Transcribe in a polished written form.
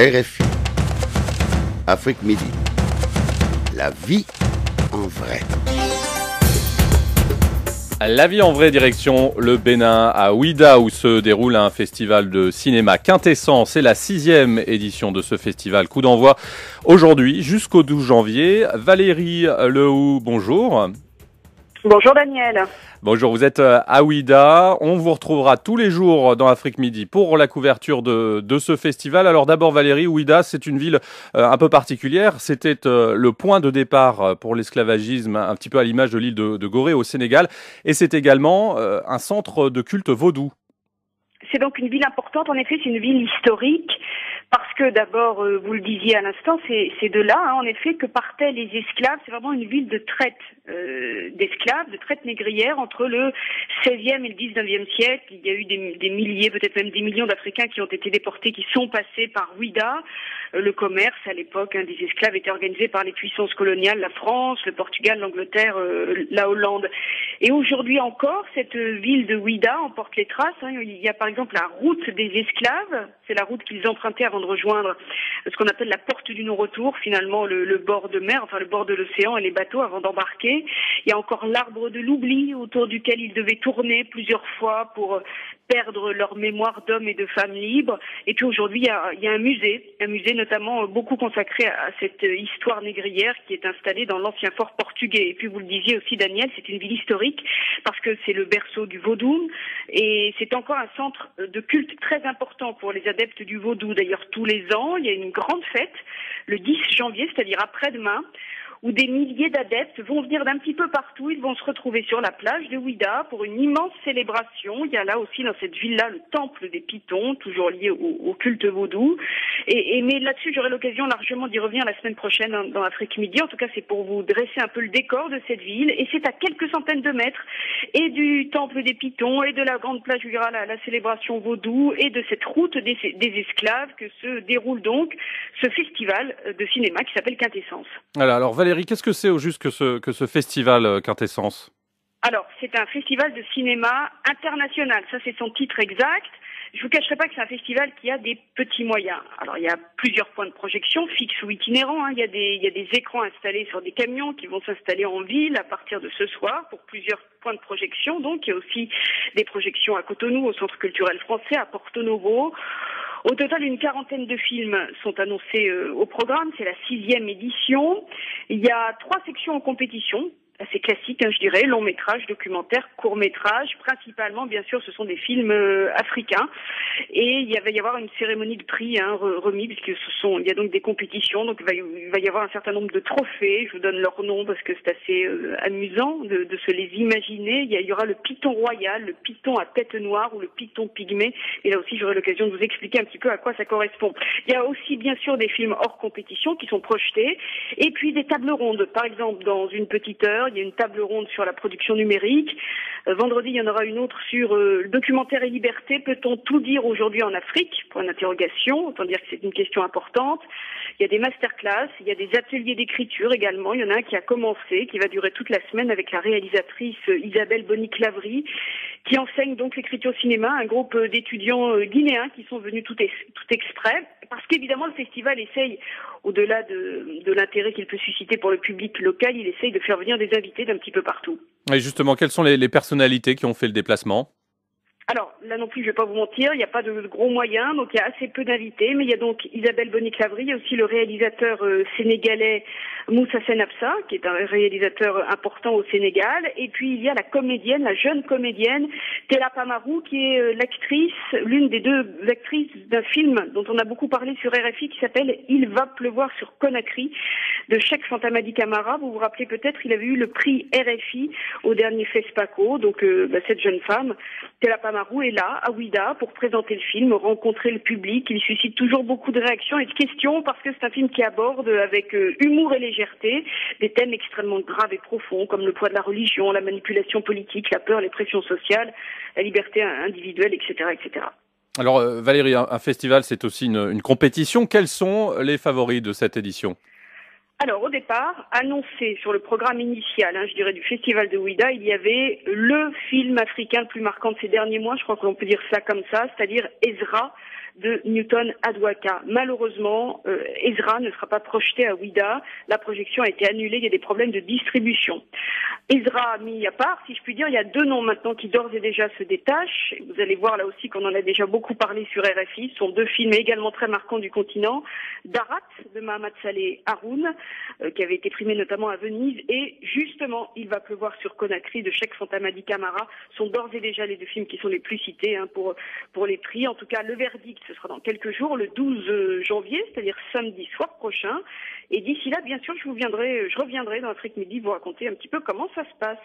RFI, Afrique Midi. La vie en vrai. La vie en vrai, direction le Bénin, à Ouidah, où se déroule un festival de cinéma Quintessence. C'est la 6e édition de ce festival. Coup d'envoi aujourd'hui jusqu'au 12 janvier. Valérie Lehou, bonjour. Bonjour Daniel. Bonjour, vous êtes à Ouidah. On vous retrouvera tous les jours dans Afrique Midi pour la couverture de ce festival. Alors d'abord Valérie, Ouidah, c'est une ville un peu particulière. C'était le point de départ pour l'esclavagisme, un petit peu à l'image de l'île de Gorée au Sénégal. Et c'est également un centre de culte vaudou. C'est donc une ville importante, en effet, c'est une ville historique. Parce que d'abord, vous le disiez à l'instant, c'est de là, en effet, que partaient les esclaves. C'est vraiment une ville de traite d'esclaves, de traite négrière entre le XVIe et le XIXe siècle. Il y a eu des milliers, peut-être même des millions d'Africains qui ont été déportés, qui sont passés par Ouidah. Le commerce, à l'époque, des esclaves était organisé par les puissances coloniales, la France, le Portugal, l'Angleterre, la Hollande. Et aujourd'hui encore, cette ville de Ouidah en porte les traces. Il y a par exemple la route des esclaves. C'est la route qu'ils empruntaient avant de rejoindre ce qu'on appelle la porte du non-retour, finalement le bord de mer, enfin le bord de l'océan et les bateaux avant d'embarquer. Il y a encore l'arbre de l'oubli autour duquel ils devaient tourner plusieurs fois pour perdre leur mémoire d'hommes et de femmes libres. Et puis aujourd'hui, il y a un musée notamment beaucoup consacré à cette histoire négrière qui est installée dans l'ancien fort portugais. Et puis vous le disiez aussi Daniel, c'est une ville historique parce que c'est le berceau du vaudou et c'est encore un centre de culte très important pour les adeptes du vaudou. D'ailleurs, tous les ans, il y a une grande fête le 10 janvier, c'est-à-dire après-demain, où des milliers d'adeptes vont venir d'un petit peu partout. Ils vont se retrouver sur la plage de Ouidah pour une immense célébration. Il y a là aussi dans cette ville-là le temple des Pitons, toujours lié au culte vaudou. Mais là-dessus, j'aurai l'occasion largement d'y revenir la semaine prochaine dans Afrique Midi. En tout cas, c'est pour vous dresser un peu le décor de cette ville. Et c'est à quelques centaines de mètres et du temple des Pitons et de la grande plage où il y aura la célébration vaudou et de cette route des esclaves que se déroule donc ce festival de cinéma qui s'appelle Quintessence. Alors Valérie, qu'est-ce que c'est au juste que ce festival Quintessence ? Alors, c'est un festival de cinéma international. Ça, c'est son titre exact. Je vous cacherai pas que c'est un festival qui a des petits moyens. Alors, il y a plusieurs points de projection, fixes ou itinérants. Il y a des écrans installés sur des camions qui vont s'installer en ville à partir de ce soir pour plusieurs points de projection. Donc, il y a aussi des projections à Cotonou, au Centre culturel français, à Porto Novo. Au total, une quarantaine de films sont annoncés au programme. C'est la 6e édition. Il y a 3 sections en compétition. Assez classique, je dirais, long métrage, documentaire, court métrage. Principalement, bien sûr, ce sont des films africains. Et il va y avoir une cérémonie de prix remis, puisque il y a donc des compétitions. Donc il va y avoir un certain nombre de trophées. Je vous donne leurs noms parce que c'est assez amusant de se les imaginer. Il y aura le python royal, le python à tête noire ou le python pygmée. Et là aussi, j'aurai l'occasion de vous expliquer un petit peu à quoi ça correspond. Il y a aussi, bien sûr, des films hors compétition qui sont projetés. Et puis des tables rondes. Par exemple, dans une petite heure, il y a une table ronde sur la production numérique. Vendredi, il y en aura une autre sur le documentaire et liberté. Peut-on tout dire aujourd'hui en Afrique ? Point d'interrogation. Autant dire que c'est une question importante. Il y a des masterclass, il y a des ateliers d'écriture également. Il y en a un qui a commencé, qui va durer toute la semaine avec la réalisatrice Isabelle Bonic-Lavry, qui enseigne donc l'écriture au cinéma, un groupe d'étudiants guinéens qui sont venus tout exprès. Parce qu'évidemment, le festival essaye, au-delà de l'intérêt qu'il peut susciter pour le public local, il essaye de faire venir des invités d'un petit peu partout. Et justement, quelles sont les personnalités qui ont fait le déplacement ? Alors, là non plus, je vais pas vous mentir, il n'y a pas de gros moyens, donc il y a assez peu d'invités, mais il y a donc Isabelle Bonic-Lavry, il y a aussi le réalisateur sénégalais Moussa Senabsa, qui est un réalisateur important au Sénégal, et puis il y a la jeune comédienne Tella Pamarou, qui est l'une des 2 actrices d'un film dont on a beaucoup parlé sur RFI, qui s'appelle Il va pleuvoir sur Conakry, de Cheikh Fantamadi Camara. Vous vous rappelez peut-être, il avait eu le prix RFI au dernier FESPACO, donc cette jeune femme, Tella Pamarou, est là, à Ouidah, pour présenter le film, rencontrer le public. Il suscite toujours beaucoup de réactions et de questions parce que c'est un film qui aborde avec humour et légèreté des thèmes extrêmement graves et profonds comme le poids de la religion, la manipulation politique, la peur, les pressions sociales, la liberté individuelle, etc., etc. Alors Valérie, un festival, c'est aussi une compétition. Quels sont les favoris de cette édition ? Alors, au départ, annoncé sur le programme initial, je dirais, du Festival de Ouidah, il y avait le film africain le plus marquant de ces derniers mois, je crois que l'on peut dire ça comme ça, c'est-à-dire Ezra de Newton Adwaka. Malheureusement, Ezra ne sera pas projeté à Ouidah. La projection a été annulée, il y a des problèmes de distribution. Ezra mis à part, si je puis dire, il y a 2 noms maintenant qui d'ores et déjà se détachent. Vous allez voir là aussi qu'on en a déjà beaucoup parlé sur RFI. Ce sont 2 films également très marquants du continent. Darat de Mohamed Saleh Haroun, qui avait été primé notamment à Venise, et justement, Il va pleuvoir sur Conakry de Cheikh Fantamadi Camara sont d'ores et déjà les 2 films qui sont les plus cités pour les prix. En tout cas, le verdict, ce sera dans quelques jours, le 12 janvier, c'est-à-dire samedi soir prochain. Et d'ici là, bien sûr, je reviendrai dans Afrique Midi vous raconter un petit peu comment ça se passe.